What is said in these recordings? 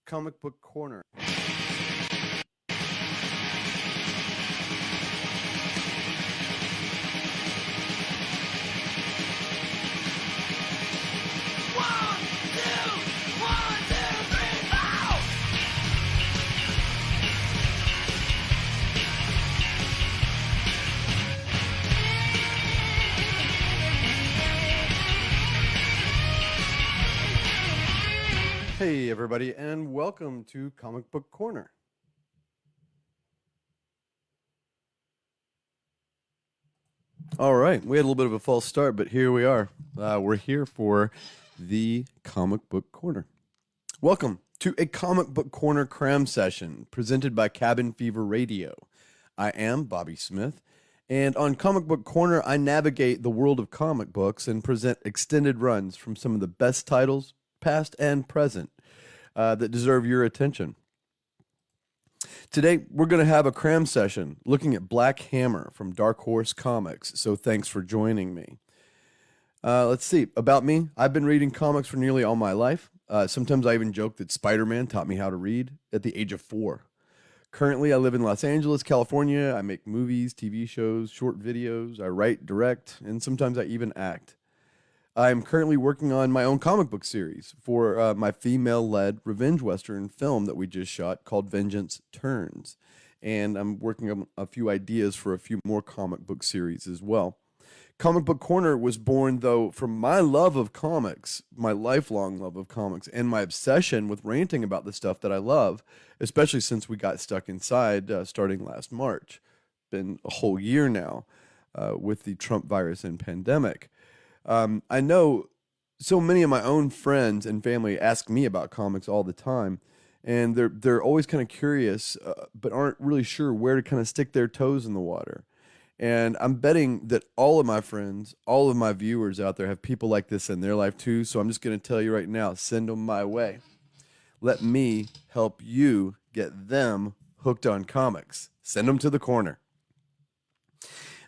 Comic Book Corner. Hey everybody, and welcome to Comic Book Corner. All right, we had a little bit of a false start, but here we are. We're here for the Comic Book Corner. Welcome to a Comic Book Corner cram session presented by Cabin Fever Radio. I am Bobby Smith, and on Comic Book Corner, I navigate the world of comic books and present extended runs from some of the best titles, past and present, that deserve your attention. Today, we're going to have a cram session looking at Black Hammer from Dark Horse Comics, so thanks for joining me. Let's see. About me, I've been reading comics for nearly all my life. Sometimes I even joke that Spider-Man taught me how to read at the age of 4. Currently, I live in Los Angeles, California. I make movies, TV shows, short videos. I write, direct, and sometimes I even act. I'm currently working on my own comic book series for my female-led revenge western film that we just shot called Vengeance Turns. And I'm working on a few ideas for a few more comic book series as well. Comic Book Corner was born, though, from my love of comics, my lifelong love of comics, and my obsession with ranting about the stuff that I love, especially since we got stuck inside starting last March. Been a whole year now with the Trump virus and pandemic. I know so many of my own friends and family ask me about comics all the time, and they're always kind of curious, but aren't really sure where to kind of stick their toes in the water. And I'm betting that all of my friends, all of my viewers out there have people like this in their life too, so I'm just going to tell you right now, send them my way. Let me help you get them hooked on comics. Send them to the corner.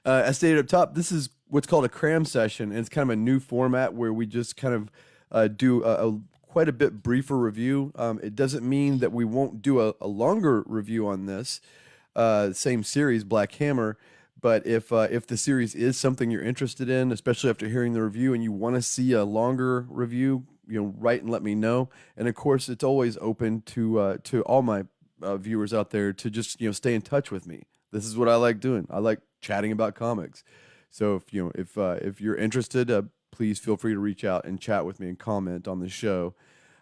As stated up top, this is what's called a cram session, and it's kind of a new format where we just kind of do a quite a bit briefer review. It doesn't mean that we won't do a longer review on this same series, Black Hammer, but if the series is something you're interested in, especially after hearing the review, and you want to see a longer review, write and let me know. And of course, it's always open to all my viewers out there to just stay in touch with me. This is what I like doing. I like chatting about comics. So if you're interested, please feel free to reach out and chat with me and comment on the show.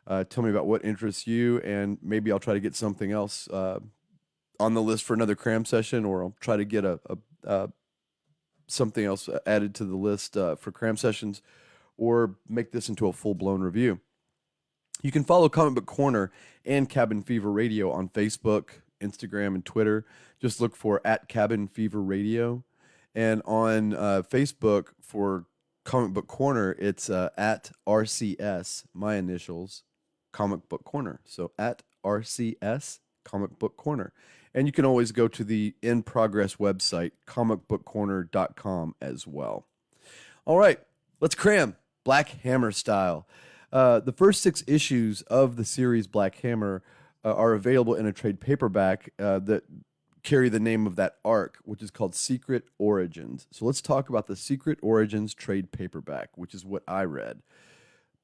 Tell me about what interests you, and maybe I'll try to get something else on the list for another cram session, or I'll try to get something else added to the list for cram sessions, or make this into a full-blown review. You can follow Comic Book Corner and Cabin Fever Radio on Facebook, Instagram, and Twitter. Just look for @Cabin Fever Radio. And on Facebook for Comic Book Corner, it's @RCS, my initials, Comic Book Corner. So @RCS, Comic Book Corner. And you can always go to the In Progress website, comicbookcorner.com as well. All right, let's cram Black Hammer style. The first 6 issues of the series Black Hammer are available in a trade paperback that carry the name of that arc, which is called Secret Origins. So let's talk about the Secret Origins trade paperback, which is what I read.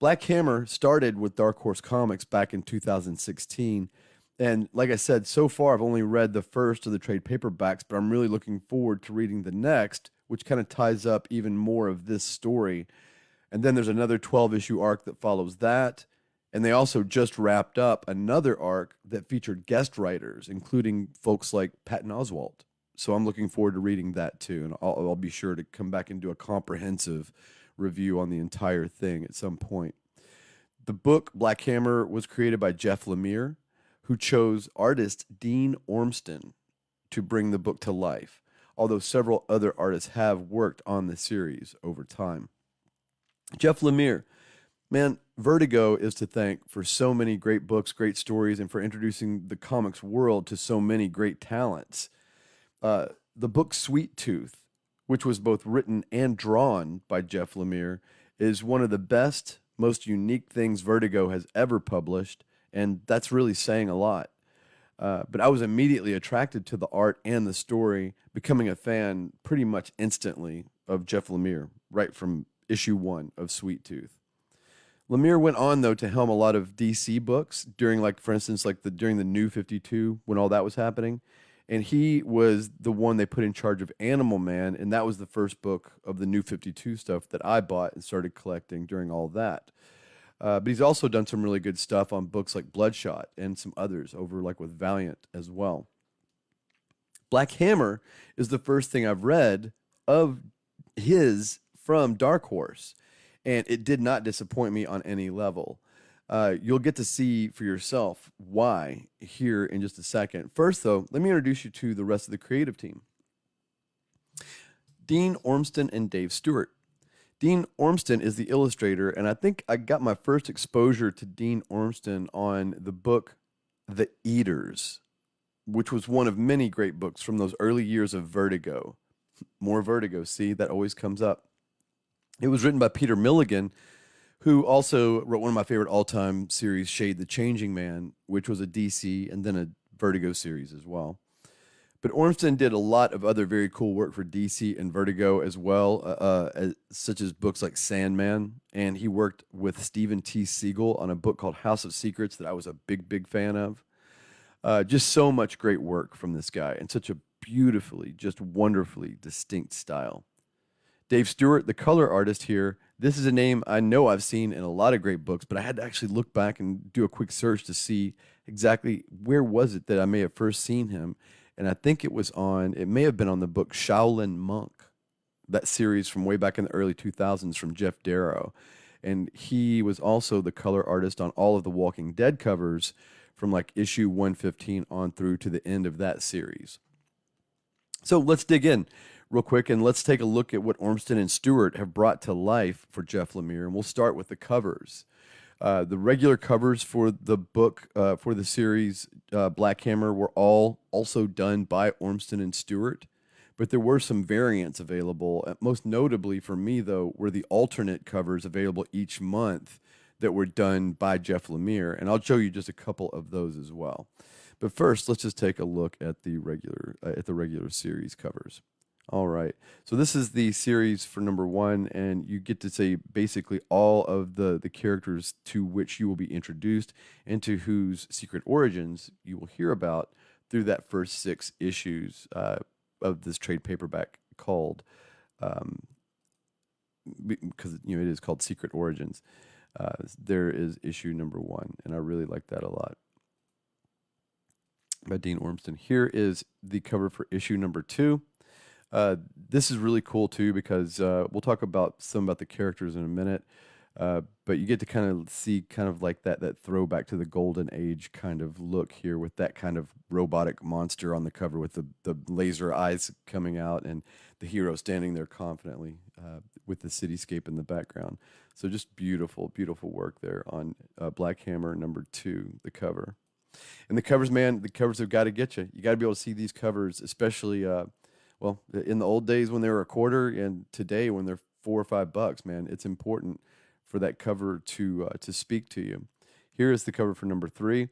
Black Hammer started with Dark Horse Comics back in 2016. And like I said, so far I've only read the first of the trade paperbacks, but I'm really looking forward to reading the next, which kind of ties up even more of this story. And then there's another 12-issue arc that follows that. And they also just wrapped up another arc that featured guest writers, including folks like Patton Oswalt. So I'm looking forward to reading that too. And I'll be sure to come back and do a comprehensive review on the entire thing at some point. The book, Black Hammer, was created by Jeff Lemire, who chose artist Dean Ormston to bring the book to life, although several other artists have worked on the series over time. Jeff Lemire, man, Vertigo is to thank for so many great books, great stories, and for introducing the comics world to so many great talents. The book Sweet Tooth, which was both written and drawn by Jeff Lemire, is one of the best, most unique things Vertigo has ever published, and that's really saying a lot. But I was immediately attracted to the art and the story, becoming a fan pretty much instantly of Jeff Lemire, right from issue 1 of Sweet Tooth. Lemire went on though to helm a lot of DC books during, like, for instance, like during the New 52 when all that was happening, and he was the one they put in charge of Animal Man, and that was the first book of the New 52 stuff that I bought and started collecting during all that. But he's also done some really good stuff on books like Bloodshot and some others over like with Valiant as well. Black Hammer is the first thing I've read of his from Dark Horse, and it did not disappoint me on any level. You'll get to see for yourself why here in just a second. First, though, let me introduce you to the rest of the creative team. Dean Ormston and Dave Stewart. Dean Ormston is the illustrator, and I think I got my first exposure to Dean Ormston on the book The Eaters, which was one of many great books from those early years of Vertigo. More Vertigo, see, that always comes up. It was written by Peter Milligan, who also wrote one of my favorite all-time series, Shade the Changing Man, which was a DC and then a Vertigo series as well. But Ormston did a lot of other very cool work for DC and Vertigo as well, such as books like Sandman. And he worked with Stephen T. Siegel on a book called House of Secrets that I was a big, big fan of. Just so much great work from this guy and such a beautifully, just wonderfully distinct style. Dave Stewart, the color artist here, this is a name I know I've seen in a lot of great books, but I had to actually look back and do a quick search to see exactly where was it that I may have first seen him. And I think it may have been on the book Shaolin Monk, that series from way back in the early 2000s from Jeff Darrow. And he was also the color artist on all of the Walking Dead covers from like issue 115 on through to the end of that series. So let's dig in real quick and let's take a look at what Ormston and Stewart have brought to life for Jeff Lemire. And we'll start with the covers. The regular covers for the book, for the series Black Hammer, were all also done by Ormston and Stewart, but there were some variants available. Most notably for me, though, were the alternate covers available each month that were done by Jeff Lemire, and I'll show you just a couple of those as well. But first, let's just take a look at the regular series covers. All right, so this is the series for number 1, and you get to see basically all of the characters to which you will be introduced and to whose secret origins you will hear about through that first 6 issues of this trade paperback called, because it is called Secret Origins. There is issue number 1, and I really like that a lot, by Dean Ormston. Here is the cover for issue number 2. This is really cool too because we'll talk about the characters in a minute, but you get to kind of see kind of like that throwback to the Golden Age kind of look here with that kind of robotic monster on the cover with the laser eyes coming out and the hero standing there confidently with the cityscape in the background. So just beautiful, beautiful work there on Black Hammer number 2, the cover. And the covers, man, the covers have got to get you. You got to be able to see these covers, especially well, in the old days when they were a quarter, and today when they're $4 or $5, man, it's important for that cover to speak to you. Here is the cover for number 3,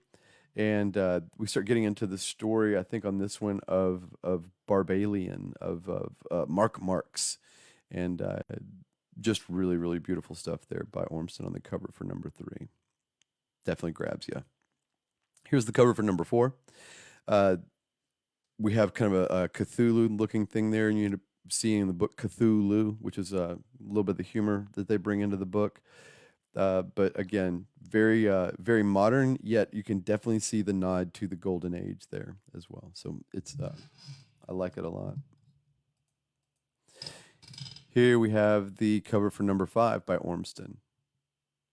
and we start getting into the story, I think, on this one of Barbalian, of Mark Marks, and just really, really beautiful stuff there by Ormston on the cover for number 3. Definitely grabs you. Here's the cover for number 4. We have kind of a Cthulhu-looking thing there, and you end up seeing in the book Cthulhu, which is a little bit of the humor that they bring into the book. But again, very, very modern, yet you can definitely see the nod to the Golden Age there as well. So it's, I like it a lot. Here we have the cover for number 5 by Ormston.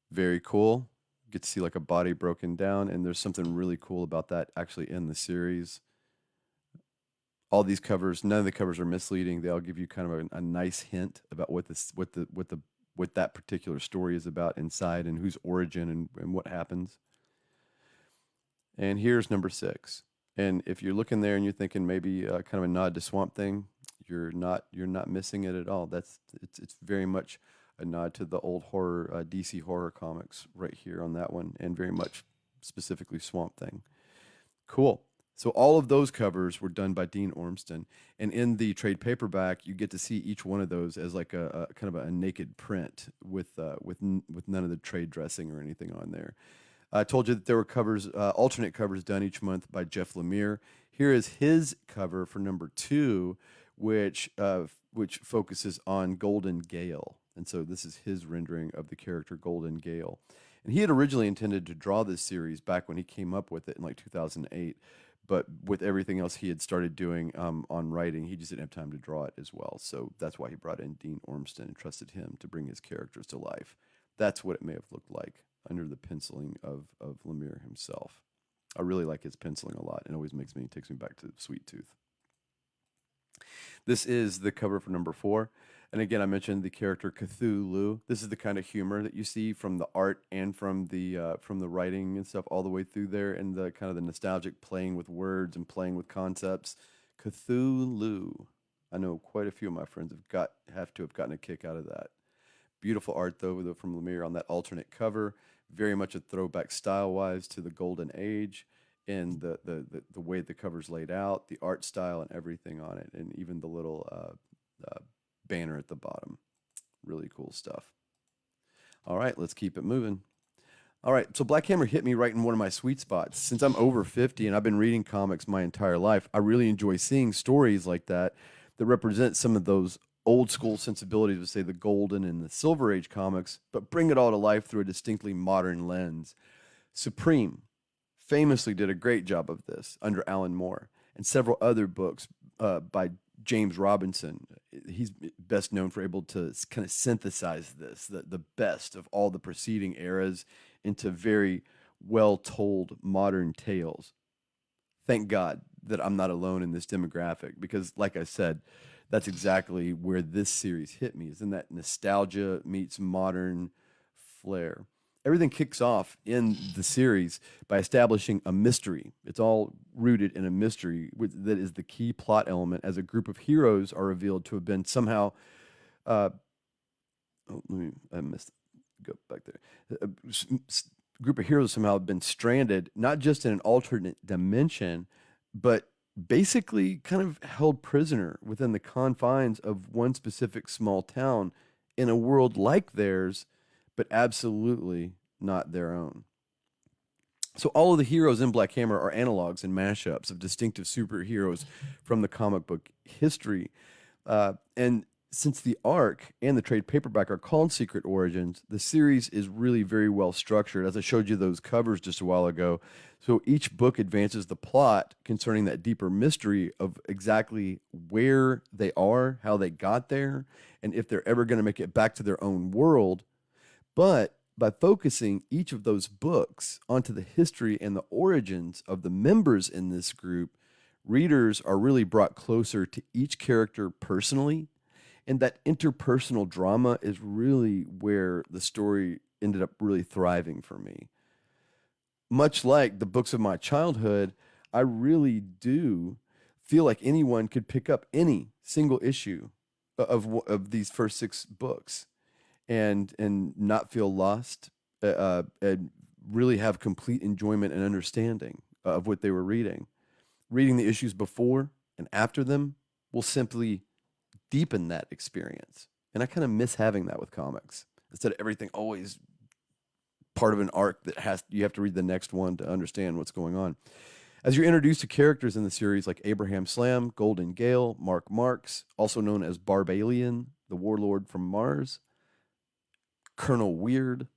Very cool. Get to see like a body broken down, and there's something really cool about that actually in the series. All these covers, none of the covers are misleading. They all give you kind of a nice hint about what that particular story is about inside and whose origin and what happens. And here's number 6. And if you're looking there and you're thinking maybe kind of a nod to Swamp Thing, you're not missing it at all. It's very much a nod to the old horror DC horror comics right here on that one, and very much specifically Swamp Thing. Cool. So all of those covers were done by Dean Ormston, and in the trade paperback, you get to see each one of those as like a kind of a naked print with none of the trade dressing or anything on there. I told you that there were covers, alternate covers done each month by Jeff Lemire. Here is his cover for number 2, which focuses on Golden Gale, and so this is his rendering of the character Golden Gale. And he had originally intended to draw this series back when he came up with it in like 2008. But with everything else he had started doing on writing, he just didn't have time to draw it as well. So that's why he brought in Dean Ormston and trusted him to bring his characters to life. That's what it may have looked like under the penciling of Lemire himself. I really like his penciling a lot. It always takes me back to Sweet Tooth. This is the cover for number 4. And again, I mentioned the character Cthulhu. This is the kind of humor that you see from the art and from the writing and stuff all the way through there, and the kind of the nostalgic playing with words and playing with concepts. Cthulhu. I know quite a few of my friends have to have gotten a kick out of that. Beautiful art though from Lemire on that alternate cover. Very much a throwback style-wise to the Golden Age, and the way the cover's laid out, the art style and everything on it, and even the little banner at the bottom. Really cool stuff. All right, let's keep it moving. All right, so Black Hammer hit me right in one of my sweet spots. Since I'm over 50 and I've been reading comics my entire life, I really enjoy seeing stories like that represent some of those old school sensibilities of, say, the Golden and the Silver Age comics, but bring it all to life through a distinctly modern lens. Supreme famously did a great job of this under Alan Moore, and several other books by James Robinson. He's best known for able to kind of synthesize the best of all the preceding eras into very well-told modern tales. Thank God that I'm not alone in this demographic, because like I said, that's exactly where this series hit me, is in that nostalgia meets modern flair. Everything kicks off in the series by establishing a mystery. It's all rooted in a mystery that is the key plot element, as a group of heroes are revealed to have been somehow. I missed. Go back there. A group of heroes somehow have been stranded, not just in an alternate dimension, but basically kind of held prisoner within the confines of one specific small town in a world like theirs, but absolutely not their own. So all of the heroes in Black Hammer are analogs and mashups of distinctive superheroes from the comic book history. And since the arc and the trade paperback are called Secret Origins, the series is really very well structured, as I showed you those covers just a while ago. So each book advances the plot concerning that deeper mystery of exactly where they are, how they got there, and if they're ever going to make it back to their own world. But by focusing each of those books onto the history and the origins of the members in this group, readers are really brought closer to each character personally. And that interpersonal drama is really where the story ended up really thriving for me. Much like the books of my childhood, I really do feel like anyone could pick up any single issue of these first 6 books and not feel lost, and really have complete enjoyment and understanding of what they were reading. Reading the issues before and after them will simply deepen that experience. And I kind of miss having that with comics, instead of everything always part of an arc that you have to read the next one to understand what's going on. As you're introduced to characters in the series like Abraham Slam, Golden Gale, Mark Marks, also known as Barbalian, the warlord from Mars, Colonel Weird,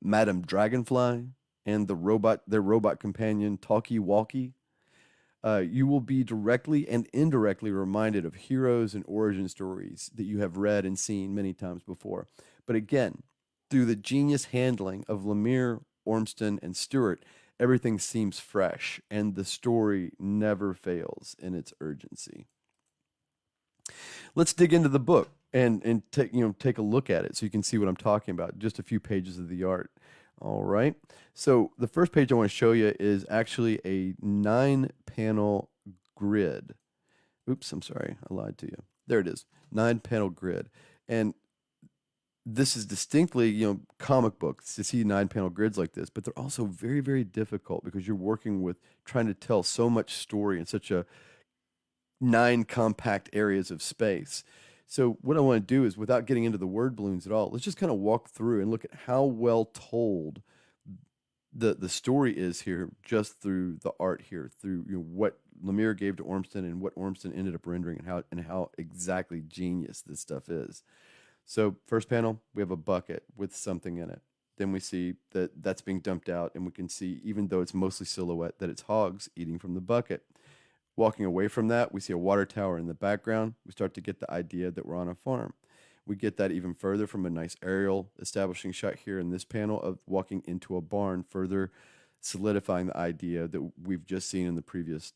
Madame Dragonfly, and their robot companion Talkie Walkie, you will be directly and indirectly reminded of heroes and origin stories that you have read and seen many times before. But again, through the genius handling of Lemire, Ormston, and Stewart, everything seems fresh, and the story never fails in its urgency. Let's dig into the book and take a look at it so you can see what I'm talking about. Just a few pages of the art. All right. So the first page I want to show you is actually a 9-panel grid. Oops, I'm sorry. I lied to you. There it is. 9-panel grid. And this is distinctly, comic books to see 9 panel grids like this, but they're also very, very difficult because you're working with trying to tell so much story in such a 9 compact areas of space. So what I want to do is, without getting into the word balloons at all, let's just kind of walk through and look at how well told the story is here, just through the art here, through what Lemire gave to Ormston and what Ormston ended up rendering, and how exactly genius this stuff is. So first panel, we have a bucket with something in it. Then we see that that's being dumped out, and we can see, even though it's mostly silhouette, that it's hogs eating from the bucket. Walking away from that, we see a water tower in the background. We start to get the idea that we're on a farm. We get that even further from a nice aerial establishing shot here in this panel of walking into a barn, further solidifying the idea that we've just seen in the previous,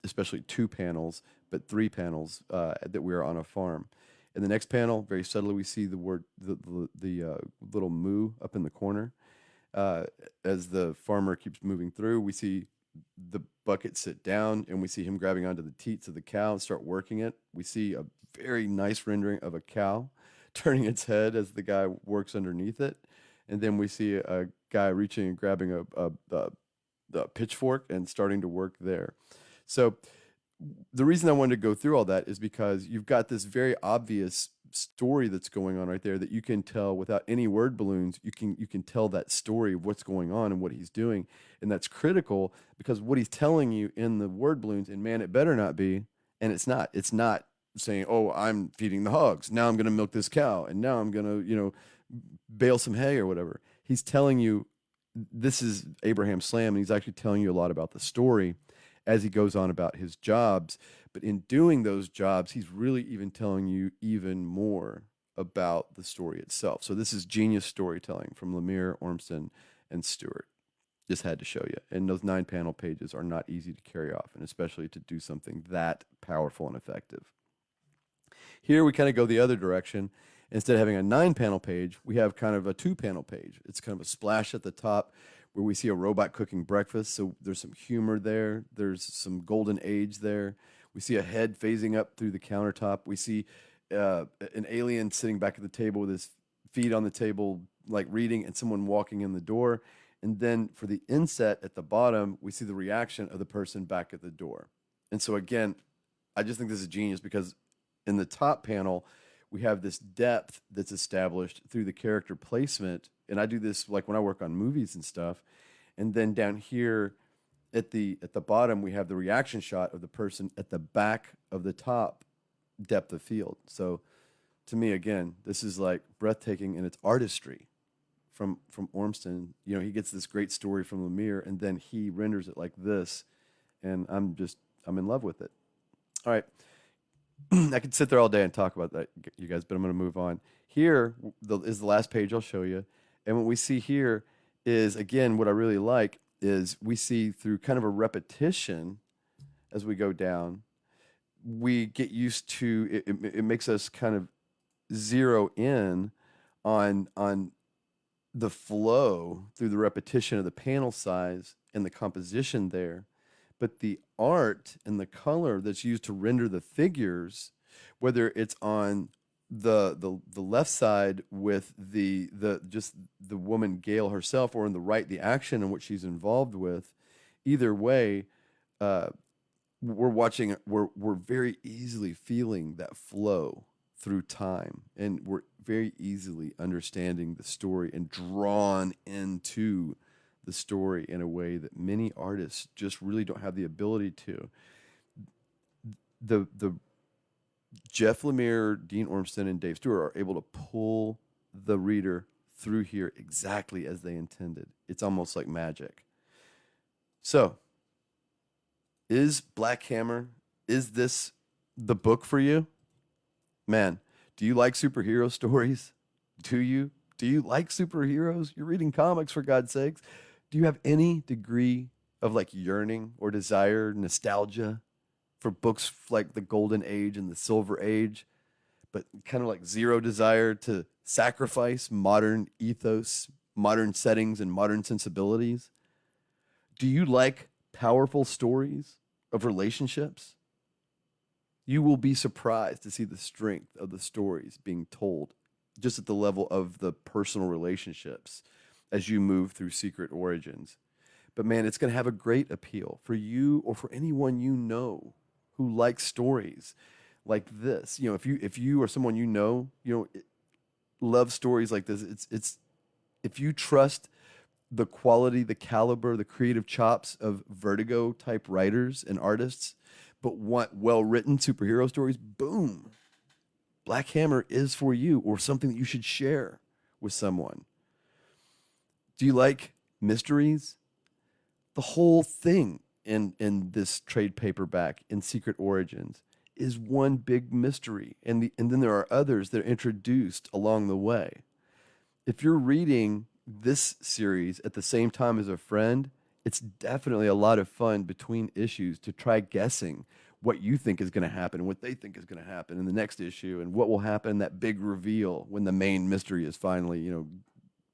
especially 2 panels, but 3 panels, that we are on a farm. In the next panel, very subtly, we see the word, the little moo up in the corner. As the farmer keeps moving through, we see the bucket sit down, and we see him grabbing onto the teats of the cow and start working it. We see a very nice rendering of a cow turning its head as the guy works underneath it. And then we see a guy reaching and grabbing a pitchfork and starting to work there. So the reason I wanted to go through all that is because you've got this very obvious story that's going on right there that you can tell without any word balloons. You can tell that story of what's going on and what he's doing, and that's critical because what he's telling you in the word balloons, and man, it better not be, and it's not. It's not saying, "Oh, I'm feeding the hogs. Now I'm going to milk this cow, and now I'm going to, bale some hay or whatever." He's telling you this is Abraham Slam, and he's actually telling you a lot about the story as he goes on about his jobs. But in doing those jobs, he's really even telling you even more about the story itself. So this is genius storytelling from Lemire, Ormston, and Stewart. Just had to show you. And those 9 panel pages are not easy to carry off, and especially to do something that powerful and effective. Here we kind of go the other direction. Instead of having a 9 panel page, we have kind of a 2 panel page. It's kind of a splash at the top where we see a robot cooking breakfast. So there's some humor there. There's some golden age there. We see a head phasing up through the countertop. We see an alien sitting back at the table with his feet on the table, like reading, and someone walking in the door. And then for the inset at the bottom, we see the reaction of the person back at the door. And so again, I just think this is genius because in the top panel, we have this depth that's established through the character placement. And I do this like when I work on movies and stuff. And then down here at the bottom, we have the reaction shot of the person at the back of the top depth of field. So to me, again, this is like breathtaking in its artistry from Ormston. He gets this great story from Lemire, and then he renders it like this. And I'm in love with it. All right. I could sit there all day and talk about that, you guys, but I'm going to move on. Here is the last page I'll show you. And what we see here is, again, what I really like is we see through kind of a repetition as we go down, we get used to it makes us kind of zero in on the flow through the repetition of the panel size and the composition there. But the art and the color that's used to render the figures, whether it's on the left side with the woman Gail herself, or on the right the action and what she's involved with, either way, we're very easily feeling that flow through time, and we're very easily understanding the story and drawn into the story in a way that many artists just really don't have the ability to. The Jeff Lemire, Dean Ormston, and Dave Stewart are able to pull the reader through here exactly as they intended. It's almost like magic. So, is Black Hammer, is this the book for you? Man, do you like superhero stories? Do you like superheroes? You're reading comics, for God's sakes. Do you have any degree of like yearning or desire, nostalgia for books like the Golden Age and the Silver Age, but kind of like zero desire to sacrifice modern ethos, modern settings, and modern sensibilities? Do you like powerful stories of relationships? You will be surprised to see the strength of the stories being told just at the level of the personal relationships as you move through Secret Origins. But man, it's going to have a great appeal for you or for anyone you know who likes stories like this. You know, if you or someone love stories like this, it's if you trust the quality, the caliber, the creative chops of Vertigo type writers and artists, but want well written superhero stories, boom. Black Hammer is for you, or something that you should share with someone. Do you like mysteries? The whole thing in this trade paperback in Secret Origins is one big mystery, and then there are others that are introduced along the way. If you're reading this series at the same time as a friend, it's definitely a lot of fun between issues to try guessing what you think is going to happen and what they think is going to happen in the next issue and what will happen in that big reveal when the main mystery is finally,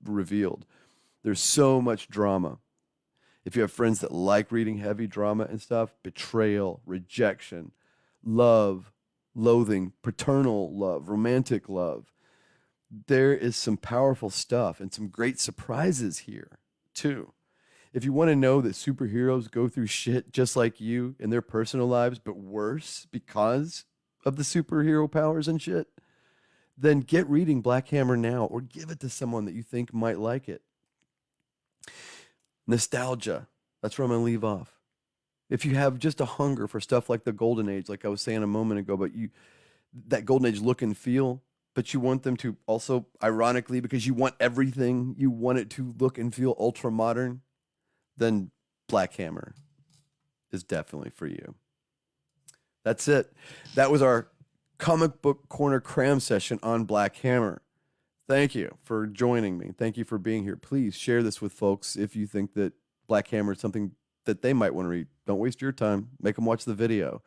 revealed. There's so much drama. If you have friends that like reading heavy drama and stuff, betrayal, rejection, love, loathing, paternal love, romantic love, there is some powerful stuff and some great surprises here, too. If you want to know that superheroes go through shit just like you in their personal lives, but worse because of the superhero powers and shit, then get reading Black Hammer now or give it to someone that you think might like it. Nostalgia. That's where I'm going to leave off. If you have just a hunger for stuff like the Golden Age, like I was saying a moment ago, but that Golden Age look and feel, but you want them to also, ironically, because you want everything, you want it to look and feel ultra modern, then Black Hammer is definitely for you. That's it. That was our Comic Book Corner cram session on Black Hammer. Thank you for joining me. Thank you for being here. Please share this with folks if you think that Black Hammer is something that they might want to read. Don't waste your time. Make them watch the video.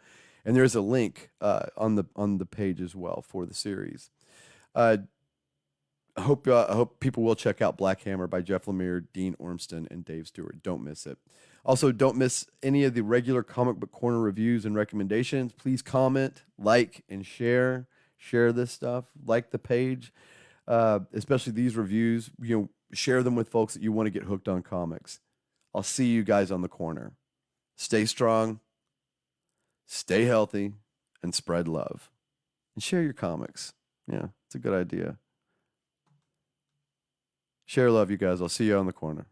And there's a link on the page as well for the series. I hope people will check out Black Hammer by Jeff Lemire, Dean Ormston, and Dave Stewart. Don't miss it. Also, don't miss any of the regular Comic Book Corner reviews and recommendations. Please comment, like, and share. Share this stuff. Like the page, especially these reviews. Share them with folks that you want to get hooked on comics. I'll see you guys on the corner. Stay strong, stay healthy, and spread love. And share your comics. Yeah, it's a good idea. Share love, you guys. I'll see you on the corner.